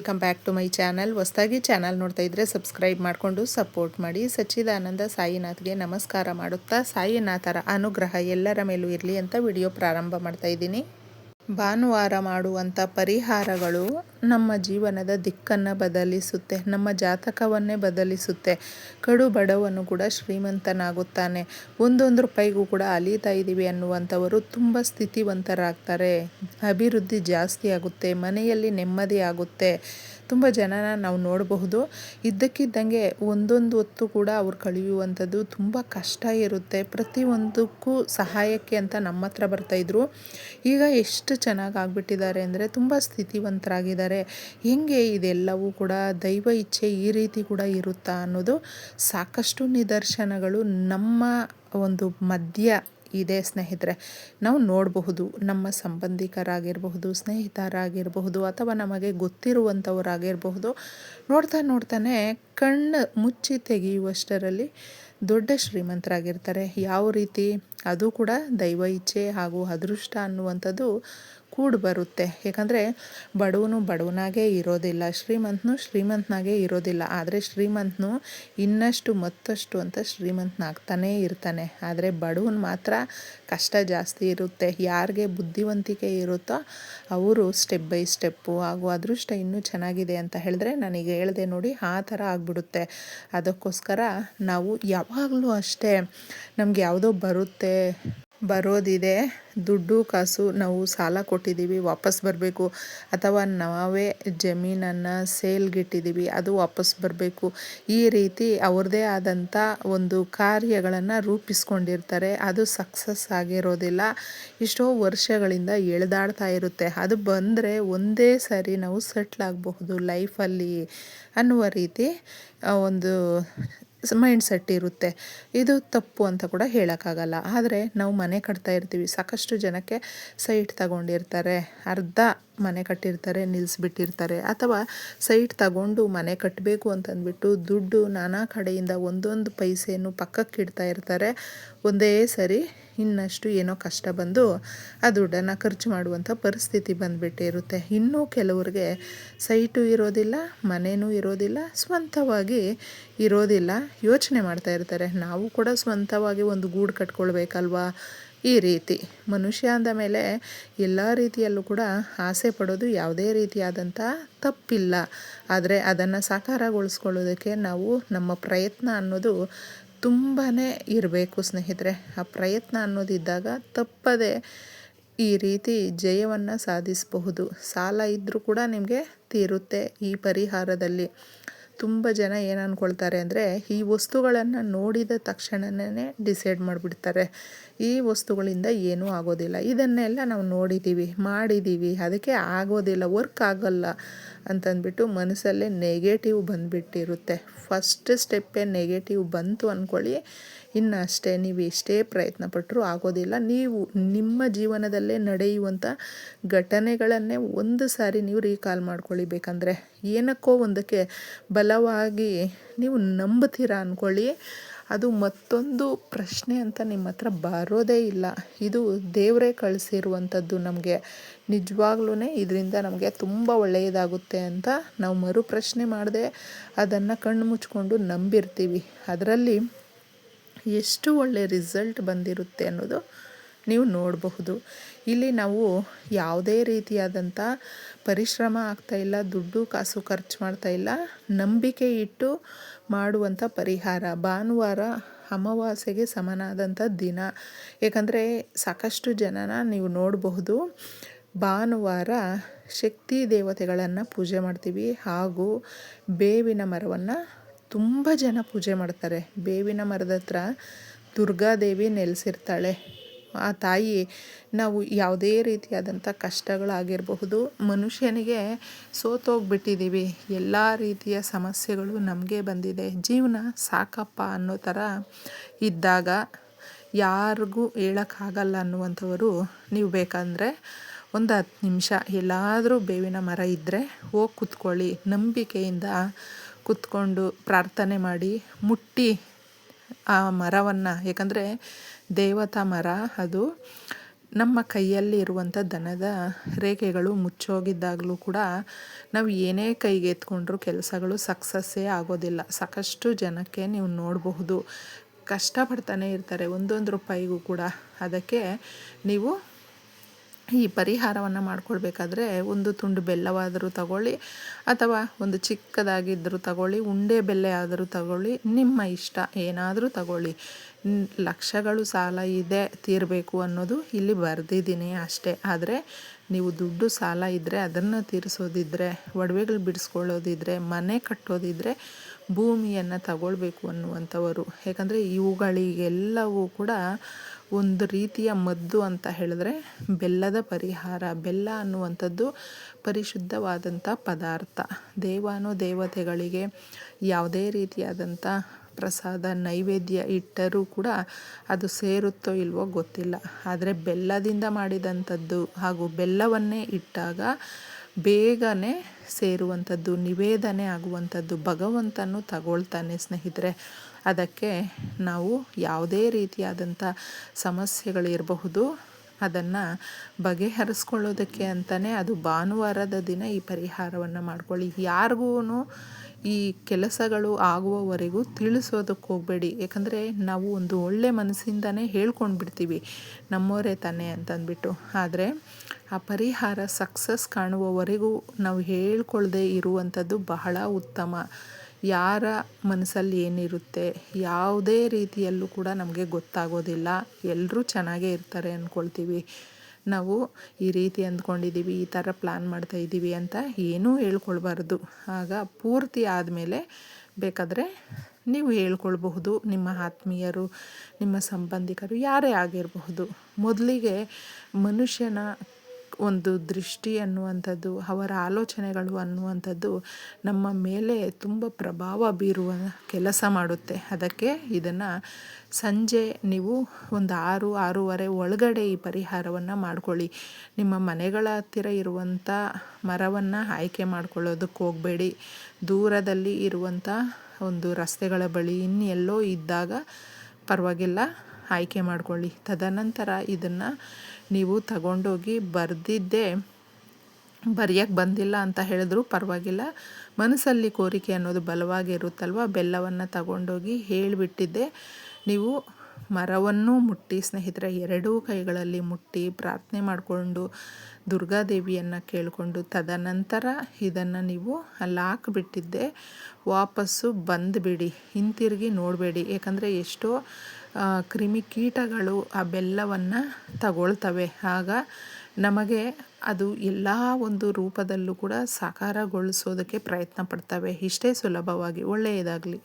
Welcome back to my channel. ಹೊಸದಾಗಿ channel ನೋಡ್ತಾ ಇದ್ದರೆ ಸಬ್ಸ್ಕ್ರೈಬ್ ಮಾಡಿಕೊಂಡು ಸಪೋರ್ಟ್ ಮಾಡಿ. ಸಚ್ಚಿದಾನಂದ ಸಾಯಿನಾಥ್ಗೆ ನಮಸ್ಕಾರ ಮಾಡುತ್ತಾ ಸಾಯಿನಾಥರ ಅನುಗ್ರಹ ಎಲ್ಲರ ಮೇಲೂ ಇರಲಿ ಅಂತ ವಿಡಿಯೋ ಪ್ರಾರಂಭ ಮಾಡ್ತಾ ಇದ್ದೀನಿ. ಭಾನುವಾರ ಮಾಡುವಂಥ ಪರಿಹಾರಗಳು ನಮ್ಮ ಜೀವನದ ದಿಕ್ಕನ್ನು ಬದಲಿಸುತ್ತೆ, ನಮ್ಮ ಜಾತಕವನ್ನೇ ಬದಲಿಸುತ್ತೆ. ಕಡು ಬಡವನು ಕೂಡ ಶ್ರೀಮಂತನಾಗುತ್ತಾನೆ. ಒಂದೊಂದು ರೂಪಾಯಿಗೂ ಕೂಡ ಅಲೀತಾ ಇದ್ದೀವಿ ಅನ್ನುವಂಥವರು ತುಂಬ ಸ್ಥಿತಿವಂತರಾಗ್ತಾರೆ. ಅಭಿವೃದ್ಧಿ ಜಾಸ್ತಿ ಆಗುತ್ತೆ, ಮನೆಯಲ್ಲಿ ನೆಮ್ಮದಿ ಆಗುತ್ತೆ. ತುಂಬ ಜನನ ನಾವು ನೋಡಬಹುದು. ಇದ್ದಕ್ಕಿದ್ದಂಗೆ ಒಂದೊಂದು ಹೊತ್ತು ಕೂಡ ಅವ್ರು ಕಳೆಯುವಂಥದ್ದು ತುಂಬ ಕಷ್ಟ ಇರುತ್ತೆ. ಪ್ರತಿಯೊಂದಕ್ಕೂ ಸಹಾಯಕ್ಕೆ ಅಂತ ನಮ್ಮ ಹತ್ರ ಬರ್ತಾಯಿದ್ರು. ಈಗ ಎಷ್ಟು ಚೆನ್ನಾಗಿ ಆಗಿಬಿಟ್ಟಿದ್ದಾರೆ ಅಂದರೆ ತುಂಬ ಸ್ಥಿತಿವಂತರಾಗಿದ್ದಾರೆ. ಹೆಂಗೆ ಇದೆಲ್ಲವೂ ಕೂಡ ದೈವ ಇಚ್ಛೆ ಈ ರೀತಿ ಕೂಡ ಇರುತ್ತಾ ಅನ್ನೋದು ಸಾಕಷ್ಟು ನಿದರ್ಶನಗಳು ನಮ್ಮ ಒಂದು ಮಧ್ಯ ಇದೆ ಸ್ನೇಹಿತರೆ. ನಾವು ನೋಡಬಹುದು, ನಮ್ಮ ಸಂಬಂಧಿಕರಾಗಿರಬಹುದು, ಸ್ನೇಹಿತರಾಗಿರಬಹುದು, ಅಥವಾ ನಮಗೆ ಗೊತ್ತಿರುವಂಥವರಾಗಿರಬಹುದು. ನೋಡ್ತಾನೆ ಕಣ್ಣು ಮುಚ್ಚಿ ತೆಗೆಯುವಷ್ಟರಲ್ಲಿ ದೊಡ್ಡ ಶ್ರೀಮಂತರಾಗಿರ್ತಾರೆ. ಯಾವ ರೀತಿ? ಅದು ಕೂಡ ದೈವ ಇಚ್ಛೆ ಹಾಗೂ ಅದೃಷ್ಟ ಅನ್ನುವಂಥದ್ದು ಕೂಡಿ ಬರುತ್ತೆ. ಯಾಕಂದರೆ ಬಡವನು ಬಡವನಾಗೇ ಇರೋದಿಲ್ಲ, ಶ್ರೀಮಂತನು ಶ್ರೀಮಂತನಾಗೇ ಇರೋದಿಲ್ಲ. ಆದರೆ ಶ್ರೀಮಂತನು ಇನ್ನಷ್ಟು ಮತ್ತಷ್ಟು ಅಂತ ಶ್ರೀಮಂತನಾಗ್ತಾನೇ ಇರ್ತಾನೆ. ಆದರೆ ಬಡವನು ಮಾತ್ರ ಕಷ್ಟ ಜಾಸ್ತಿ ಇರುತ್ತೆ. ಯಾರಿಗೆ ಬುದ್ಧಿವಂತಿಕೆ ಇರುತ್ತೋ ಅವರು ಸ್ಟೆಪ್ ಬೈ ಸ್ಟೆಪ್ಪು ಹಾಗೂ ಅದೃಷ್ಟ ಇನ್ನೂ ಚೆನ್ನಾಗಿದೆ ಅಂತ ಹೇಳಿದ್ರೆ ನನಗೆ ಹೇಳಿದೆ ನೋಡಿ, ಆ ಥರ ಆಗಿಬಿಡುತ್ತೆ. ಅದಕ್ಕೋಸ್ಕರ ನಾವು ಯಾವಾಗಲೂ ಅಷ್ಟೇ, ನಮ್ಗೆ ಯಾವುದೋ ಬರೋದಿದೆ, ದುಡ್ಡು ಕಾಸು ನಾವು ಸಾಲ ಕೊಟ್ಟಿದ್ದೀವಿ ವಾಪಸ್ ಬರಬೇಕು, ಅಥವಾ ನಾವೇ ಜಮೀನನ್ನು ಸೇಲ್ಗಿಟ್ಟಿದ್ದೀವಿ ಅದು ವಾಪಸ್ ಬರಬೇಕು. ಈ ರೀತಿ ಅವ್ರದ್ದೇ ಆದಂಥ ಒಂದು ಕಾರ್ಯಗಳನ್ನು ರೂಪಿಸ್ಕೊಂಡಿರ್ತಾರೆ. ಅದು ಸಕ್ಸಸ್ ಆಗಿರೋದಿಲ್ಲ. ಎಷ್ಟೋ ವರ್ಷಗಳಿಂದ ಎಳೆದಾಡ್ತಾ ಇರುತ್ತೆ. ಅದು ಬಂದರೆ ಒಂದೇ ಸಾರಿ ನಾವು ಸೆಟ್ಲ್ ಆಗಬಹುದು ಲೈಫಲ್ಲಿ ಅನ್ನುವ ರೀತಿ ಒಂದು ಮೈಂಡ್ ಸೆಟ್ ಇರುತ್ತೆ. ಇದು ತಪ್ಪು ಅಂತ ಕೂಡ ಹೇಳೋಕ್ಕಾಗಲ್ಲ. ಆದರೆ ನಾವು ಮನೆ ಕಟ್ತಾ ಇರ್ತೀವಿ, ಸಾಕಷ್ಟು ಜನಕ್ಕೆ ಸೈಟ್ ತಗೊಂಡಿರ್ತಾರೆ, ಅರ್ಧ ಮನೆ ಕಟ್ಟಿರ್ತಾರೆ, ನಿಲ್ಲಿಸ್ಬಿಟ್ಟಿರ್ತಾರೆ. ಅಥವಾ ಸೈಟ್ ತಗೊಂಡು ಮನೆ ಕಟ್ಟಬೇಕು ಅಂತಂದ್ಬಿಟ್ಟು ದುಡ್ಡು ನಾನಾ ಕಡೆಯಿಂದ ಒಂದೊಂದು ಪೈಸೆಯನ್ನು ಪಕ್ಕಕ್ಕಿಡ್ತಾ ಇರ್ತಾರೆ. ಒಂದೇ ಸರಿ ಇನ್ನಷ್ಟು ಏನೋ ಕಷ್ಟ ಬಂದು ಆ ದುಡ್ಡನ್ನು ಖರ್ಚು ಮಾಡುವಂಥ ಪರಿಸ್ಥಿತಿ ಬಂದುಬಿಟ್ಟಿರುತ್ತೆ. ಇನ್ನೂ ಕೆಲವ್ರಿಗೆ ಸೈಟು ಇರೋದಿಲ್ಲ, ಮನೆಯೂ ಇರೋದಿಲ್ಲ, ಸ್ವಂತವಾಗಿ ಇರೋದಿಲ್ಲ. ಯೋಚನೆ ಮಾಡ್ತಾ ಇರ್ತಾರೆ, ನಾವು ಕೂಡ ಸ್ವಂತವಾಗಿ ಒಂದು ಗೂಡು ಕಟ್ಕೊಳ್ಬೇಕಲ್ವಾ. ಈ ರೀತಿ ಮನುಷ್ಯ ಅಂದ ಮೇಲೆ ಎಲ್ಲ ರೀತಿಯಲ್ಲೂ ಕೂಡ ಆಸೆ ಪಡೋದು ಯಾವುದೇ ರೀತಿಯಾದಂಥ ತಪ್ಪಿಲ್ಲ. ಆದರೆ ಅದನ್ನು ಸಾಕಾರಗೊಳಿಸ್ಕೊಳ್ಳೋದಕ್ಕೆ ನಾವು ನಮ್ಮ ಪ್ರಯತ್ನ ಅನ್ನೋದು ತುಂಬಾ ಇರಬೇಕು ಸ್ನೇಹಿತರೆ. ಆ ಪ್ರಯತ್ನ ಅನ್ನೋದಿದ್ದಾಗ ತಪ್ಪದೆ ಈ ರೀತಿ ಜಯವನ್ನು ಸಾಧಿಸಬಹುದು. ಸಾಲ ಇದ್ದರೂ ಕೂಡ ನಿಮಗೆ ತೀರುತ್ತೆ ಈ ಪರಿಹಾರದಲ್ಲಿ. ತುಂಬ ಜನ ಏನು ಅಂದ್ಕೊಳ್ತಾರೆ ಅಂದರೆ, ಈ ವಸ್ತುಗಳನ್ನು ನೋಡಿದ ತಕ್ಷಣವೇ ಡಿಸೈಡ್ ಮಾಡಿಬಿಡ್ತಾರೆ, ಈ ವಸ್ತುಗಳಿಂದ ಏನೂ ಆಗೋದಿಲ್ಲ, ಇದನ್ನೆಲ್ಲ ನಾವು ನೋಡಿದ್ದೀವಿ ಮಾಡಿದ್ದೀವಿ, ಅದಕ್ಕೆ ಆಗೋದಿಲ್ಲ, ವರ್ಕ್ ಆಗೋಲ್ಲ ಅಂತಂದ್ಬಿಟ್ಟು ಮನಸ್ಸಲ್ಲೇ ನೆಗೆಟಿವ್ ಬಂದುಬಿಟ್ಟಿರುತ್ತೆ. ಫಸ್ಟ್ ಸ್ಟೆಪ್ಪೇ ನೆಗೆಟಿವ್ ಬಂತು ಅಂದ್ಕೊಳ್ಳಿ, ಇನ್ನು ಅಷ್ಟೇ, ನೀವು ಎಷ್ಟೇ ಪ್ರಯತ್ನ ಪಟ್ಟರೂ ಆಗೋದಿಲ್ಲ. ನೀವು ನಿಮ್ಮ ಜೀವನದಲ್ಲೇ ನಡೆಯುವಂಥ ಘಟನೆಗಳನ್ನೇ ಒಂದು ಸಾರಿ ನೀವು ರೀಕಾಲ್ ಮಾಡ್ಕೊಳ್ಳಿ. ಬೇಕಂದರೆ ಏನಕ್ಕೋ ಒಂದಕ್ಕೆ ಬಲವಾಗಿ ನೀವು ನಂಬುತ್ತೀರಾ ಅಂದ್ಕೊಳ್ಳಿ, ಅದು ಮತ್ತೊಂದು ಪ್ರಶ್ನೆ ಅಂತ ನಿಮ್ಮ ಹತ್ರ ಬರೋದೇ ಇಲ್ಲ. ಇದು ದೇವರೇ ಕಳಿಸಿರುವಂಥದ್ದು ನಮಗೆ. ನಿಜವಾಗ್ಲೂ ಇದರಿಂದ ನಮಗೆ ತುಂಬ ಒಳ್ಳೆಯದಾಗುತ್ತೆ ಅಂತ ನಾವು ಮರುಪ್ರಶ್ನೆ ಮಾಡದೆ ಅದನ್ನು ಕಣ್ಣು ಮುಚ್ಕೊಂಡು ನಂಬಿರ್ತೀವಿ. ಅದರಲ್ಲಿ ಎಷ್ಟು ಒಳ್ಳೆಯ ರಿಸಲ್ಟ್ ಬಂದಿರುತ್ತೆ ಅನ್ನೋದು ನೀವು ನೋಡಬಹುದು. ಇಲ್ಲಿ ನಾವು ಯಾವುದೇ ರೀತಿಯಾದಂಥ ಪರಿಶ್ರಮ ಆಗ್ತಾಯಿಲ್ಲ, ದುಡ್ಡು ಕಾಸು ಖರ್ಚು ಮಾಡ್ತಾಯಿಲ್ಲ, ನಂಬಿಕೆ ಇಟ್ಟು ಮಾಡುವಂಥ ಪರಿಹಾರ. ಭಾನುವಾರ ಅಮಾವಾಸ್ಯೆಗೆ ಸಮನಾದಂಥ ದಿನ. ಏಕೆಂದರೆ ಸಾಕಷ್ಟು ಜನನ ನೀವು ನೋಡಬಹುದು, ಭಾನುವಾರ ಶಕ್ತಿ ದೇವತೆಗಳನ್ನು ಪೂಜೆ ಮಾಡ್ತೀವಿ. ಹಾಗೂ ಬೇವಿನ ಮರವನ್ನು ತುಂಬ ಜನ ಪೂಜೆ ಮಾಡ್ತಾರೆ. ಬೇವಿನ ಮರದ ಹತ್ರ ದುರ್ಗಾದೇವಿ ನೆಲೆಸಿರ್ತಾಳೆ. ಆ ತಾಯಿ, ನಾವು ಯಾವುದೇ ರೀತಿಯಾದಂಥ ಕಷ್ಟಗಳಾಗಿರಬಹುದು, ಮನುಷ್ಯನಿಗೆ ಸೋತೋಗ್ಬಿಟ್ಟಿದ್ದೀವಿ, ಎಲ್ಲ ರೀತಿಯ ಸಮಸ್ಯೆಗಳು ನಮಗೆ ಬಂದಿದೆ, ಜೀವನ ಸಾಕಪ್ಪ ಅನ್ನೋ ಥರ ಇದ್ದಾಗ, ಯಾರಿಗೂ ಹೇಳೋಕ್ಕಾಗಲ್ಲ ಅನ್ನುವಂಥವರು ನೀವು ಬೇಕಂದರೆ ಒಂದು 10 ನಿಮಿಷ ಎಲ್ಲಾದರೂ ಬೇವಿನ ಮರ ಇದ್ದರೆ ಹೋಗಿ ಕೂತ್ಕೊಳ್ಳಿ. ನಂಬಿಕೆಯಿಂದ ಕೂತ್ಕೊಂಡು ಪ್ರಾರ್ಥನೆ ಮಾಡಿ, ಮುಟ್ಟಿ ಆ ಮರವನ್ನು, ಯಾಕಂದರೆ ದೇವತಾ ಮರ ಅದು ನಮ್ಮ ಕೈಯಲ್ಲಿ ಇರುವಂಥ ದನದ ರೇಖೆಗಳು ಮುಚ್ಚೋಗಿದ್ದಾಗಲೂ ಕೂಡ ನಾವು ಏನೇ ಕೈಗೆ ಎತ್ಕೊಂಡ್ರೂ ಕೆಲಸಗಳು ಸಕ್ಸಸ್ಸೇ ಆಗೋದಿಲ್ಲ. ಸಾಕಷ್ಟು ಜನಕ್ಕೆ ನೀವು ನೋಡಬಹುದು, ಕಷ್ಟಪಡ್ತಾನೆ ಇರ್ತಾರೆ ಒಂದೊಂದು ರೂಪಾಯಿಗೂ ಕೂಡ. ಅದಕ್ಕೆ ನೀವು ಈ ಪರಿಹಾರವನ್ನು ಮಾಡ್ಕೊಳ್ಬೇಕಾದ್ರೆ ಒಂದು ತುಂಡು ಬೆಲ್ಲವಾದರೂ ತಗೊಳ್ಳಿ, ಅಥವಾ ಒಂದು ಚಿಕ್ಕದಾಗಿದ್ದರೂ ತಗೊಳ್ಳಿ, ಉಂಡೆ ಬೆಲ್ಲ ಆದರೂ ತಗೊಳ್ಳಿ, ನಿಮ್ಮ ಇಷ್ಟ ಏನಾದರೂ ತಗೊಳ್ಳಿ. ಲಕ್ಷಗಳು ಸಾಲ ಇದೆ, ತೀರಬೇಕು ಅನ್ನೋದು ಇಲ್ಲಿ ಬರೆದಿದ್ದೀನಿ ಅಷ್ಟೇ. ಆದರೆ ನೀವು ದುಡ್ಡು ಸಾಲ ಇದ್ದರೆ ಅದನ್ನು ತೀರಿಸೋದಿದ್ದರೆ, ಒಡವೆಗಳು ಬಿಡಿಸ್ಕೊಳ್ಳೋದಿದ್ದರೆ, ಮನೆ ಕಟ್ಟೋದಿದ್ದರೆ ಭೂಮಿಯನ್ನು ತಗೊಳ್ಬೇಕು ಅನ್ನುವಂಥವರು. ಯಾಕಂದರೆ ಇವುಗಳಿಗೆಲ್ಲವೂ ಕೂಡ ಒಂದು ರೀತಿಯ ಮದ್ದು ಅಂತ ಹೇಳಿದ್ರೆ ಬೆಲ್ಲದ ಪರಿಹಾರ. ಬೆಲ್ಲ ಅನ್ನುವಂಥದ್ದು ಪರಿಶುದ್ಧವಾದಂಥ ಪದಾರ್ಥ. ದೇವತೆಗಳಿಗೆ ಯಾವುದೇ ರೀತಿಯಾದಂಥ ಪ್ರಸಾದ ನೈವೇದ್ಯ ಇಟ್ಟರೂ ಕೂಡ ಅದು ಸೇರುತ್ತೋ ಇಲ್ವೋ ಗೊತ್ತಿಲ್ಲ. ಆದರೆ ಬೆಲ್ಲದಿಂದ ಮಾಡಿದಂಥದ್ದು ಹಾಗೂ ಬೆಲ್ಲವನ್ನೇ ಇಟ್ಟಾಗ ಬೇಗನೆ ಸೇರುವಂಥದ್ದು, ನಿವೇದನೆ ಆಗುವಂಥದ್ದು ಭಗವಂತನು ತಗೊಳ್ತಾನೆ ಸ್ನೇಹಿತರೆ. ಅದಕ್ಕೆ ನಾವು ಯಾವುದೇ ರೀತಿಯಾದಂಥ ಸಮಸ್ಯೆಗಳಿರಬಹುದು, ಅದನ್ನು ಬಗೆಹರಿಸ್ಕೊಳ್ಳೋದಕ್ಕೆ ಅಂತಲೇ ಅದು ಭಾನುವಾರದ ದಿನ ಈ ಪರಿಹಾರವನ್ನು ಮಾಡ್ಕೊಳ್ಳಿ. ಯಾರಿಗೂ ಈ ಕೆಲಸಗಳು ಆಗುವವರೆಗೂ ತಿಳಿಸೋದಕ್ಕೆ ಹೋಗಬೇಡಿ. ಯಾಕಂದರೆ ನಾವು ಒಂದು ಒಳ್ಳೆ ಮನಸ್ಸಿಂದನೇ ಹೇಳ್ಕೊಂಡು ಬಿಡ್ತೀವಿ, ನಮ್ಮವರೇ ತಾನೇ ಅಂತಂದ್ಬಿಟ್ಟು. ಆದರೆ ಆ ಪರಿಹಾರ ಸಕ್ಸಸ್ ಕಾಣುವವರೆಗೂ ನಾವು ಹೇಳ್ಕೊಳ್ದೇ ಇರುವಂಥದ್ದು ಬಹಳ ಉತ್ತಮ. ಯಾರ ಮನಸ್ಸಲ್ಲಿ ಏನಿರುತ್ತೆ ಯಾವುದೇ ರೀತಿಯಲ್ಲೂ ಕೂಡ ನಮಗೆ ಗೊತ್ತಾಗೋದಿಲ್ಲ. ಎಲ್ಲರೂ ಚೆನ್ನಾಗೇ ಇರ್ತಾರೆ ಅಂದ್ಕೊಳ್ತೀವಿ. ನಾವು ಈ ರೀತಿ ಅಂದ್ಕೊಂಡಿದ್ದೀವಿ, ಈ ಥರ ಪ್ಲ್ಯಾನ್ ಮಾಡ್ತಾಯಿದ್ದೀವಿ ಅಂತ ಏನೂ ಹೇಳ್ಕೊಳ್ಬಾರ್ದು. ಆಗ ಪೂರ್ತಿ ಆದಮೇಲೆ ಬೇಕಾದರೆ ನೀವು ಹೇಳ್ಕೊಳ್ಬಹುದು. ನಿಮ್ಮ ಆತ್ಮೀಯರು, ನಿಮ್ಮ ಸಂಬಂಧಿಕರು ಯಾರೇ ಆಗಿರಬಹುದು. ಮೊದಲಿಗೆ ಮನುಷ್ಯನ ಒಂದು ದೃಷ್ಟಿ ಅನ್ನುವಂಥದ್ದು, ಅವರ ಆಲೋಚನೆಗಳು ಅನ್ನುವಂಥದ್ದು ನಮ್ಮ ಮೇಲೆ ತುಂಬ ಪ್ರಭಾವ ಬೀರುವ ಕೆಲಸ ಮಾಡುತ್ತೆ. ಅದಕ್ಕೆ ಇದನ್ನು ಸಂಜೆ ನೀವು ಒಂದು 6-6:30 ಒಳಗಡೆ ಈ ಪರಿಹಾರವನ್ನು ಮಾಡ್ಕೊಳ್ಳಿ. ನಿಮ್ಮ ಮನೆಗಳ ಹತ್ತಿರ ಇರುವಂಥ ಮರವನ್ನು ಆಯ್ಕೆ ಮಾಡ್ಕೊಳ್ಳೋದಕ್ಕೆ ಹೋಗಬೇಡಿ. ದೂರದಲ್ಲಿ ಇರುವಂಥ ಒಂದು ರಸ್ತೆಗಳ ಬಳಿ ಇನ್ನೆಲ್ಲೋ ಇದ್ದಾಗ ಪರವಾಗಿಲ್ಲ, ಆಯ್ಕೆ ಮಾಡ್ಕೊಳ್ಳಿ. ತದನಂತರ ಇದನ್ನು ನೀವು ತಗೊಂಡೋಗಿ ಬರೆಯೋಕ್ಕೆ ಬಂದಿಲ್ಲ ಅಂತ ಹೇಳಿದ್ರು ಪರವಾಗಿಲ್ಲ, ಮನಸ್ಸಲ್ಲಿ ಕೋರಿಕೆ ಅನ್ನೋದು ಬಲವಾಗಿ ಇರುತ್ತಲ್ವ, ಬೆಲ್ಲವನ್ನು ತಗೊಂಡೋಗಿ ಹೇಳಿಬಿಟ್ಟಿದ್ದೆ ನೀವು ಮರವನ್ನು ಮುಟ್ಟಿ ಸ್ನೇಹಿತರೆ, ಎರಡೂ ಕೈಗಳಲ್ಲಿ ಮುಟ್ಟಿ ಪ್ರಾರ್ಥನೆ ಮಾಡಿಕೊಂಡು ದುರ್ಗಾದೇವಿಯನ್ನು ಕೇಳಿಕೊಂಡು ತದನಂತರ ಇದನ್ನು ನೀವು ಅಲ್ಲಿ ಹಾಕಿಬಿಟ್ಟಿದ್ದೆ ವಾಪಸ್ಸು ಬಂದುಬಿಡಿ. ಹಿಂತಿರುಗಿ ನೋಡಬೇಡಿ. ಯಾಕಂದರೆ ಎಷ್ಟೋ ಕ್ರಿಮಿಕೀಟಗಳು ಆ ಬೆಲ್ಲವನ್ನು ತಗೊಳ್ತವೆ. ಆಗ ನಮಗೆ ಅದು ಎಲ್ಲ ಒಂದು ರೂಪದಲ್ಲೂ ಕೂಡ ಸಾಕಾರಗೊಳಿಸೋದಕ್ಕೆ ಪ್ರಯತ್ನ ಪಡ್ತವೆ. ಇಷ್ಟೇ ಸುಲಭವಾಗಿ. ಒಳ್ಳೆಯದಾಗಲಿ.